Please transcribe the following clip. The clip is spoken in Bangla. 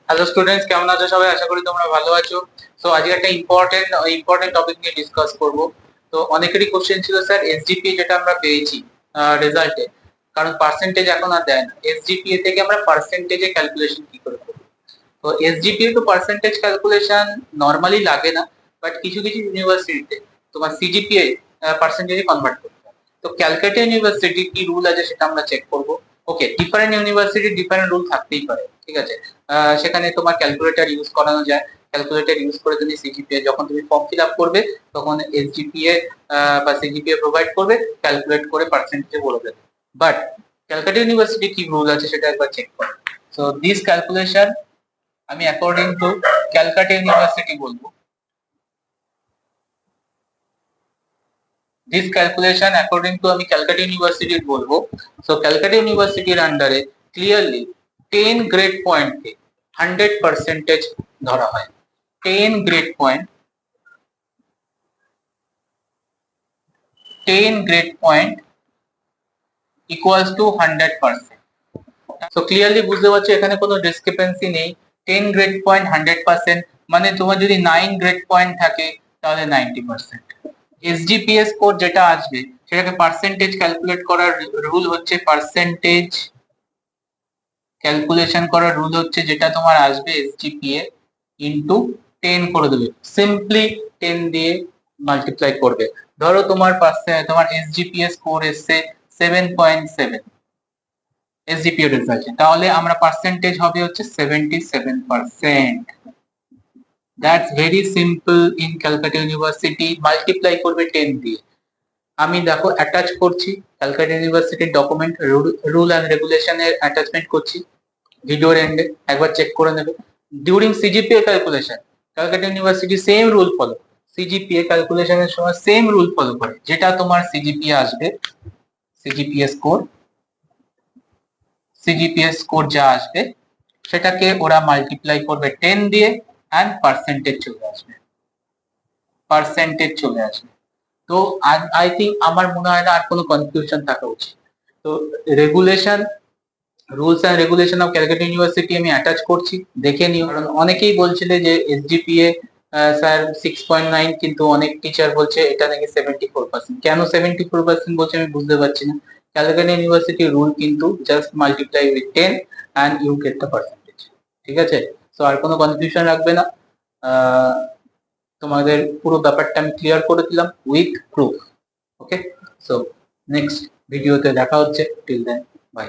হ্যালো স্টুডেন্টস, কেমন আছো সবাই? আশা করি তোমরা ভালো আছো। তো আজকে একটা ইম্পর্টেন্ট টপিক নিয়ে ডিসকাস করব। তো অনেকেরই কোশ্চেন ছিল, স্যার এসজিপিএ যেটা আমরা পেয়েছি রেজাল্টে, কারণ পার্সেন্টেজ এখন আর দেয় না, এসজিপিএ থেকে আমরা পার্সেন্টেজে ক্যালকুলেশন কি করে করব? তো এসজিপিএ তো পার্সেন্টেজ ক্যালকুলেশন নর্মালি লাগে না, বাট কিছু কিছু ইউনিভার্সিটিতে তোমার সিজিপিএ পার্সেন্টেজে কনভার্ট করতে হয়। তো ক্যালকাটা ইউনিভার্সিটি কি রুল আছে সেটা আমরা চেক করব। ওকে, ডিফারেন্ট ইউনিভার্সিটির ডিফারেন্ট রুল থাকতেই পারে, ঠিক আছে। সেখানে তোমার ক্যালকুলেটর ইউজ করানো যায়। ক্যালকুলেটর ইউজ করে তুমি সিজিপিএ যখন তুমি ফর্ম ফিল আপ করবে তখন এসজিপিএ বা সিজিপিএ প্রোভাইড করবে, ক্যালকুলেট করে পার্সেন্টেজে বলে দেবে। বাট ক্যালকাটা ইউনিভার্সিটি কি রুল আছে সেটা একবার চেক করো। সো দিস ক্যালকুলেশন আমি অ্যাকর্ডিং টু ক্যালকাটা ইউনিভার্সিটি বলবো। দিস ক্যালকুলেশন অ্যাকর্ডিং টু আমি ক্যালকাটা ইউনিভার্সিটির বলবো। সো ক্যালকাটা ইউনিভার্সিটির আন্ডারে ক্লিয়ারলি 10 গ্রেড পয়েন্টকে 100% ধরা হয়। 10 grade point 10 grade point equals to 100%। So clearly বুঝতে পারছো এখানে কোনো ডিসক্রিপেন্সি নেই। 10 গ্রেড পয়েন্ট 100% মানে তোমার যদি 9 গ্রেড পয়েন্ট থাকে তাহলে 90%। এসজিপিএ স্কোর যেটা আসবে সেটাকে পার্সেন্টেজ ক্যালকুলেট করার রুল হচ্ছে, পার্সেন্টেজ ক্যালকুলেশন করার রুল হচ্ছে যেটা তোমার আসবে এসজিপিএ ইনটু 10 করে দেবে, সিম্পলি 10 দিয়ে মাল্টিপ্লাই করবে। ধরো তোমার এসজিপিএ স্কোর এসছে 7.7 এসজিপিএ রেজাল্ট, তাহলে আমরা পার্সেন্টেজ হবে হচ্ছে 77%। That's very simple. In Calcutta University multiply করবে 10 দিয়ে। আমি দেখো অ্যাটাচ করছি ক্যালকাটা ইউনিভার্সিটির ডকুমেন্ট, রুল অ্যান্ড রেগুলেশনের অ্যাটাচমেন্ট করছি ভিডিওর এন্ডে, একবার চেক করে নেবে। During CGPA calculation Calcutta University same rule follow, CGPA ক্যালকুলেশনের সময় সেম রুল ফলো করে। যেটা তোমার সিজিপিএ আসবে, সিজিপিএ স্কোর যা আসবে সেটাকে ওরা মাল্টিপ্লাই করবে 10 দিয়ে অ্যান্ড পার্সেন্টেজ চলে আসবে। তো আই থিঙ্ক আমার মনে হয় না আর কোনো কনফিউশন থাকা উচিত। তো regulation, rules and regulation of Calcutta university আমি অ্যাটাচ করছি, দেখে নিও। কারণ অনেকেই বলছিলে যে এসজিপিএ স্যার 6.9, কিন্তু অনেক টিচার বলছে এটা নাকি 74%। কেন 74% বলছে আমি বুঝতে পারছি না। ক্যালকাটা ইউনিভার্সিটি রুল কিন্তু just multiply with 10 and you get the percentage, ঠিক আছে। তো আর কোনো কনফিউশন রাখবে না। তোমাদের পুরো ব্যাপারটা আমি ক্লিয়ার করে দিলাম with proof. Okay, so next ভিডিওতে দেখা হচ্ছে। Till then, by.